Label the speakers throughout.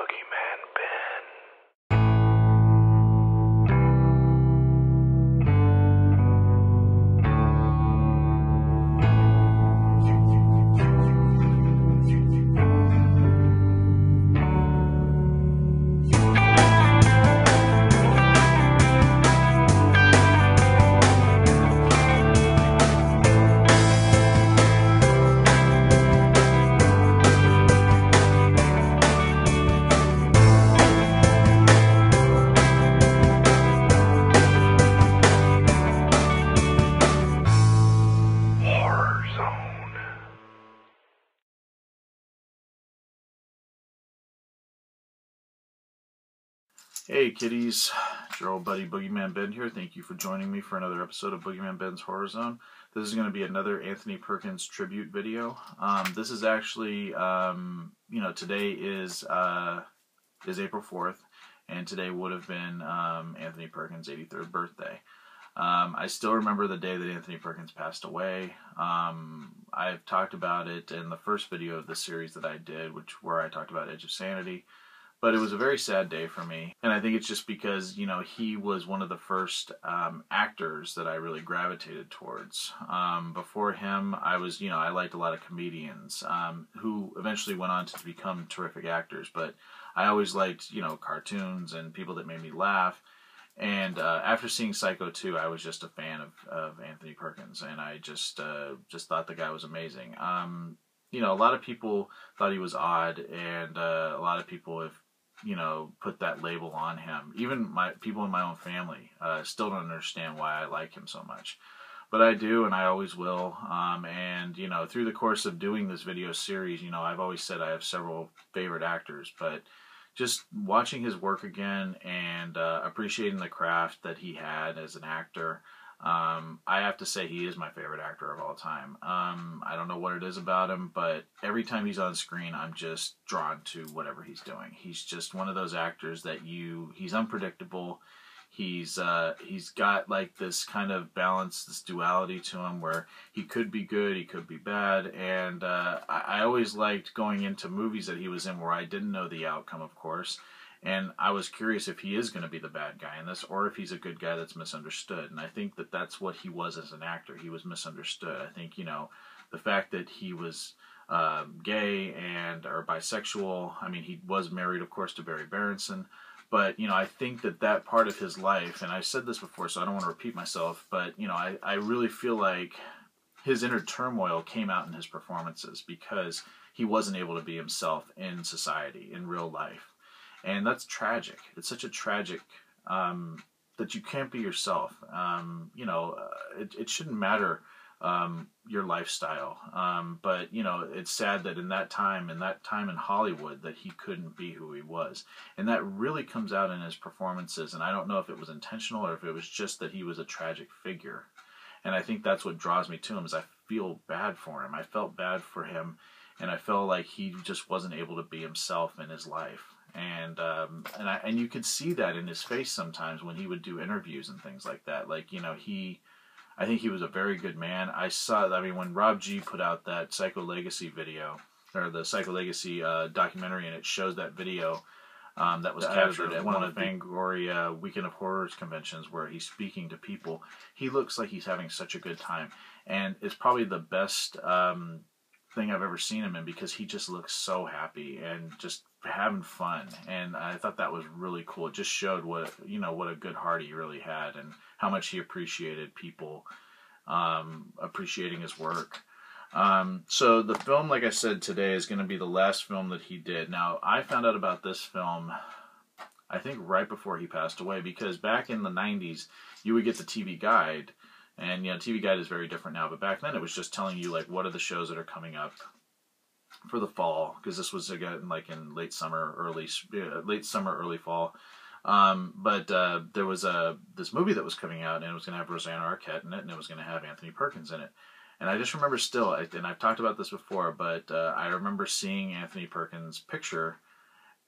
Speaker 1: Boogeyman Ben.
Speaker 2: Hey kiddies, it's your old buddy Boogeyman Ben here. Thank you for joining me for another episode of Boogeyman Ben's Horror Zone. This is going to be another Anthony Perkins tribute video. This is actually, today is April 4th, and today would have been Anthony Perkins' 83rd birthday. I still remember the day that Anthony Perkins passed away. I've talked about it in the first video of the series that I did, where I talked about Edge of Sanity. But it was a very sad day for me, and I think it's just because, he was one of the first actors that I really gravitated towards. Before him, I liked a lot of comedians who eventually went on to become terrific actors, but I always liked, cartoons and people that made me laugh. And after seeing Psycho 2, I was just a fan of Anthony Perkins, and I just thought the guy was amazing. A lot of people thought he was odd, and a lot of people have put that label on him. Even people in my own family still don't understand why I like him so much. But I do, and I always will. And through the course of doing this video series, I've always said I have several favorite actors, but just watching his work again and appreciating the craft that he had as an actor, I have to say he is my favorite actor of all time. I don't know what it is about him, but every time he's on screen, I'm just drawn to whatever he's doing. He's just one of those actors that he's unpredictable. He's got like this kind of balance, this duality to him where he could be good, he could be bad, and I always liked going into movies that he was in where I didn't know the outcome, of course. And I was curious if he is going to be the bad guy in this, or if he's a good guy that's misunderstood. And I think that that's what he was as an actor. He was misunderstood. I think, the fact that he was gay or bisexual. I mean, he was married, of course, to Barry Berenson. But, I think that part of his life, and I've said this before, so I don't want to repeat myself, but, I really feel like his inner turmoil came out in his performances because he wasn't able to be himself in society, in real life. And that's tragic. It's such a tragic that you can't be yourself. It shouldn't matter your lifestyle. But, it's sad that in that time in Hollywood, that he couldn't be who he was. And that really comes out in his performances. And I don't know if it was intentional or if it was just that he was a tragic figure. And I think that's what draws me to him, is I feel bad for him. I felt bad for him. And I felt like he just wasn't able to be himself in his life. And you could see that in his face sometimes when he would do interviews and things like that. Like, I think he was a very good man. When Rob G put out that Psycho Legacy video, or the Psycho Legacy documentary, and it shows that video that was captured at one of the Fangoria Weekend of Horrors conventions where he's speaking to people, he looks like he's having such a good time. And it's probably the best thing I've ever seen him in, because he just looks so happy and just having fun. And I thought that was really cool. It just showed what a good heart he really had, and how much he appreciated people appreciating his work. So the film, like I said, today is going to be the last film that he did. Now, I found out about this film, I think, right before he passed away, because back in the 90s, you would get the TV Guide. And, TV Guide is very different now, but back then it was just telling you, like, what are the shows that are coming up for the fall, because this was, again, like in late summer, early fall. But there was this movie that was coming out, and it was going to have Rosanna Arquette in it, and it was going to have Anthony Perkins in it. And I just remember still, and I've talked about this before, but I remember seeing Anthony Perkins' picture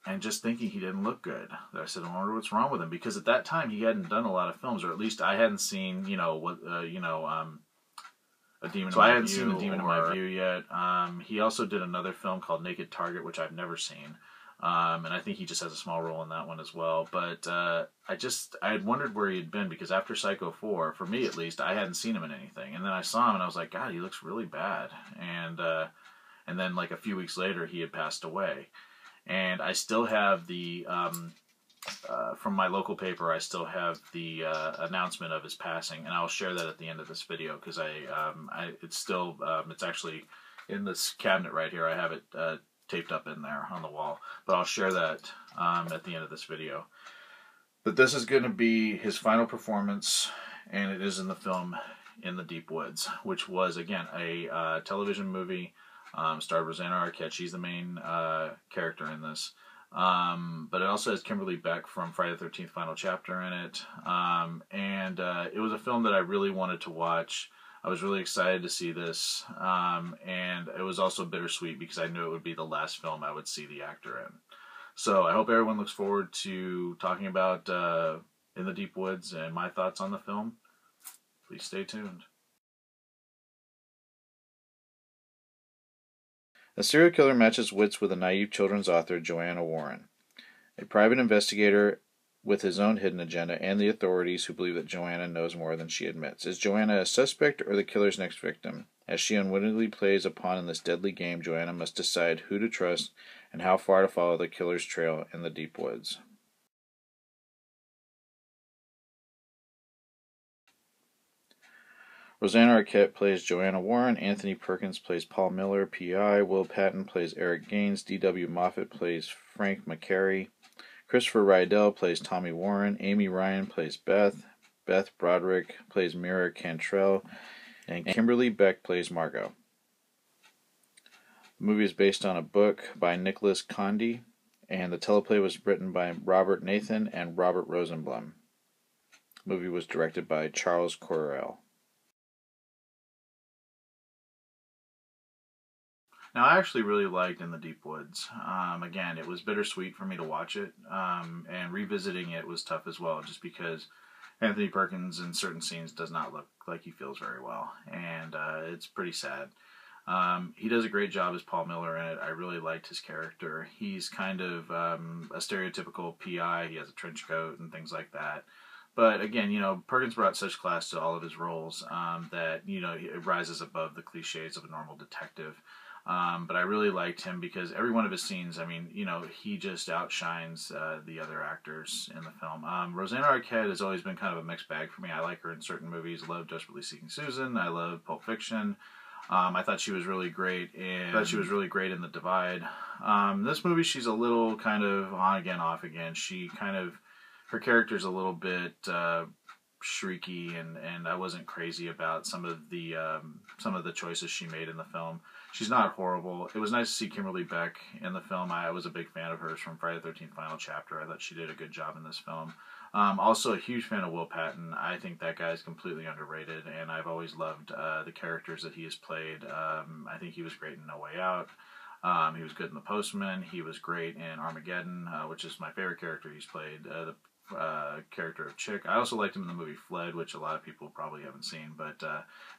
Speaker 2: and just thinking he didn't look good. I said, I wonder what's wrong with him, because at that time he hadn't done a lot of films, or at least I hadn't seen, A Demon in My View. I hadn't seen A Demon in My View yet. He also did another film called Naked Target, which I've never seen. And I think he just has a small role in that one as well. But I had wondered where he had been, because after Psycho 4, for me at least, I hadn't seen him in anything. And then I saw him and I was like, God, he looks really bad. And then like a few weeks later, he had passed away. And I still have the, from my local paper, I still have the announcement of his passing. And I'll share that at the end of this video, because it's actually in this cabinet right here. I have it taped up in there on the wall, but I'll share that at the end of this video. But this is going to be his final performance, and it is in the film In the Deep Woods, which was, again, a television movie. Starred Rosanna Arquette. She's the main character in this. But it also has Kimberly Beck from Friday the 13th Final Chapter in it. And it was a film that I really wanted to watch. I was really excited to see this, and it was also bittersweet because I knew it would be the last film I would see the actor in. So I hope everyone looks forward to talking about In the Deep Woods and my thoughts on the film. Please stay tuned. A serial killer matches wits with a naive children's author, Joanna Warren, a private investigator with his own hidden agenda, and the authorities who believe that Joanna knows more than she admits. Is Joanna a suspect or the killer's next victim? As she unwittingly plays a pawn in this deadly game, Joanna must decide who to trust and how far to follow the killer's trail in the deep woods. Rosanna Arquette plays Joanna Warren, Anthony Perkins plays Paul Miller, P.I., Will Patton plays Eric Gaines, D.W. Moffat plays Frank McCary, Christopher Rydell plays Tommy Warren, Amy Ryan plays Beth, Beth Broderick plays Mira Cantrell, and Kimberly Beck plays Margot. The movie is based on a book by Nicholas Conde, and the teleplay was written by Robert Nathan and Robert Rosenblum. The movie was directed by Charles Correll. Now, I actually really liked In the Deep Woods. Again, it was bittersweet for me to watch it, and revisiting it was tough as well, just because Anthony Perkins in certain scenes does not look like he feels very well, and it's pretty sad. He does a great job as Paul Miller in it. I really liked his character. He's kind of a stereotypical PI. He has a trench coat and things like that. But again, Perkins brought such class to all of his roles that, it rises above the cliches of a normal detective. But I really liked him because every one of his scenes, he just outshines the other actors in the film. Rosanna Arquette has always been kind of a mixed bag for me. I like her in certain movies. I love Desperately Seeking Susan. I love Pulp Fiction. I thought she was really great in The Divide. This movie, she's a little kind of on again, off again. Her character's a little bit shrieky, and I wasn't crazy about some of the choices she made in the film. She's not horrible. It was nice to see Kimberly Beck in the film. I was a big fan of hers from Friday the 13th Final Chapter. I thought she did a good job in this film. Also a huge fan of Will Patton. I think that guy is completely underrated, and I've always loved the characters that he has played. I think he was great in No Way Out. He was good in The Postman. He was great in Armageddon, which is my favorite character he's played. The character of Chick. I also liked him in the movie Fled, which a lot of people probably haven't seen, but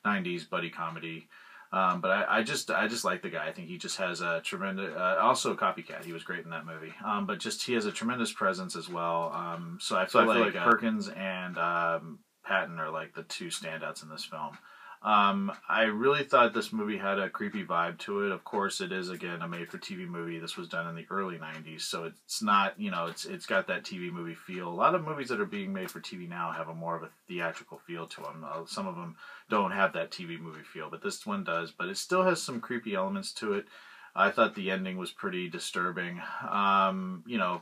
Speaker 2: 90s buddy comedy. But I just like the guy. I think he just has a tremendous, also Copycat. He was great in that movie. But just he has a tremendous presence as well. So I feel like Perkins and Patton are like the two standouts in this film. I really thought this movie had a creepy vibe to it. Of course, it is, again, a made-for-TV movie. This was done in the early 90s, so it's not, it's got that TV movie feel. A lot of movies that are being made for TV now have a more of a theatrical feel to them. Some of them don't have that TV movie feel, but this one does. But it still has some creepy elements to it. I thought the ending was pretty disturbing,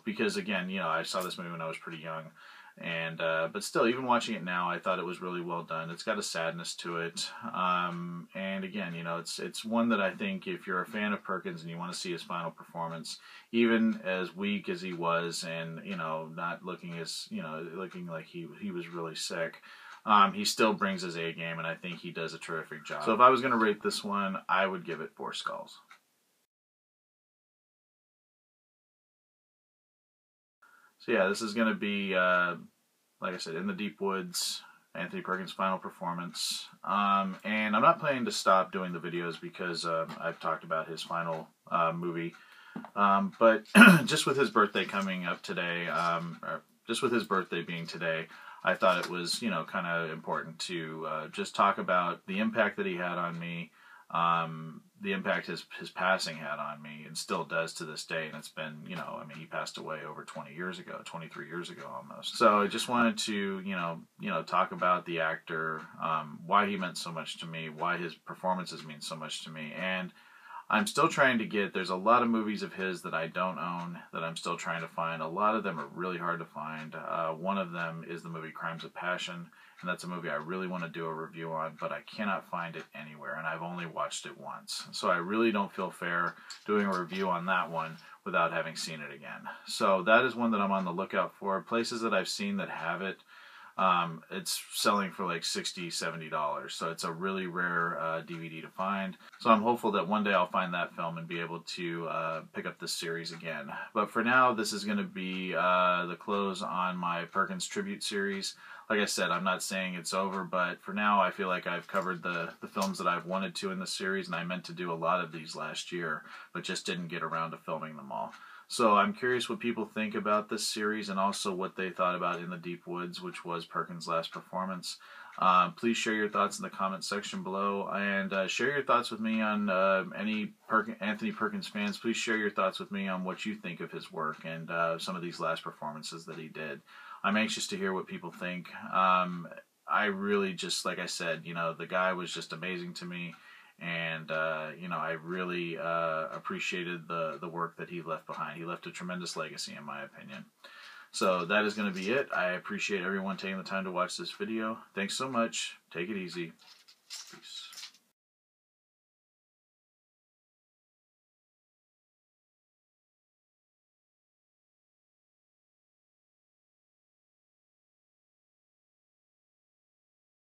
Speaker 2: because, again, I saw this movie when I was pretty young. And but still, even watching it now, I thought it was really well done. It's got a sadness to it, and again, it's one that I think if you're a fan of Perkins and you want to see his final performance, even as weak as he was, and not looking looking like he was really sick, he still brings his A game, and I think he does a terrific job. So if I was going to rate this one, I would give it 4 skulls. So yeah, this is going to be, like I said, In the Deep Woods, Anthony Perkins' final performance. And I'm not planning to stop doing the videos because I've talked about his final movie. But just with his birthday coming up today, or just with his birthday being today, I thought it was, kind of important to just talk about the impact that he had on me, the impact his passing had on me, and still does to this day. And it's been, he passed away over 20 years ago, 23 years ago almost. So I just wanted to, talk about the actor, why he meant so much to me, why his performances mean so much to me, and I'm still trying to there's a lot of movies of his that I don't own that I'm still trying to find. A lot of them are really hard to find. One of them is the movie Crimes of Passion, and that's a movie I really want to do a review on, but I cannot find it anywhere, and I've only watched it once. So I really don't feel fair doing a review on that one without having seen it again. So that is one that I'm on the lookout for. Places that I've seen that have it, it's selling for like $60, $70. So it's a really rare DVD to find. So I'm hopeful that one day I'll find that film and be able to pick up this series again. But for now, this is going to be the close on my Perkins tribute series. Like I said, I'm not saying it's over, but for now I feel like I've covered the films that I've wanted to in the series, and I meant to do a lot of these last year, but just didn't get around to filming them all. So I'm curious what people think about this series, and also what they thought about In the Deep Woods, which was Perkins' last performance. Please share your thoughts in the comment section below, and share your thoughts with me on any Anthony Perkins fans. Please share your thoughts with me on what you think of his work and some of these last performances that he did. I'm anxious to hear what people think. I really just, like I said, the guy was just amazing to me. And, I really appreciated the work that he left behind. He left a tremendous legacy, in my opinion. So that is going to be it. I appreciate everyone taking the time to watch this video. Thanks so much. Take it easy. Peace.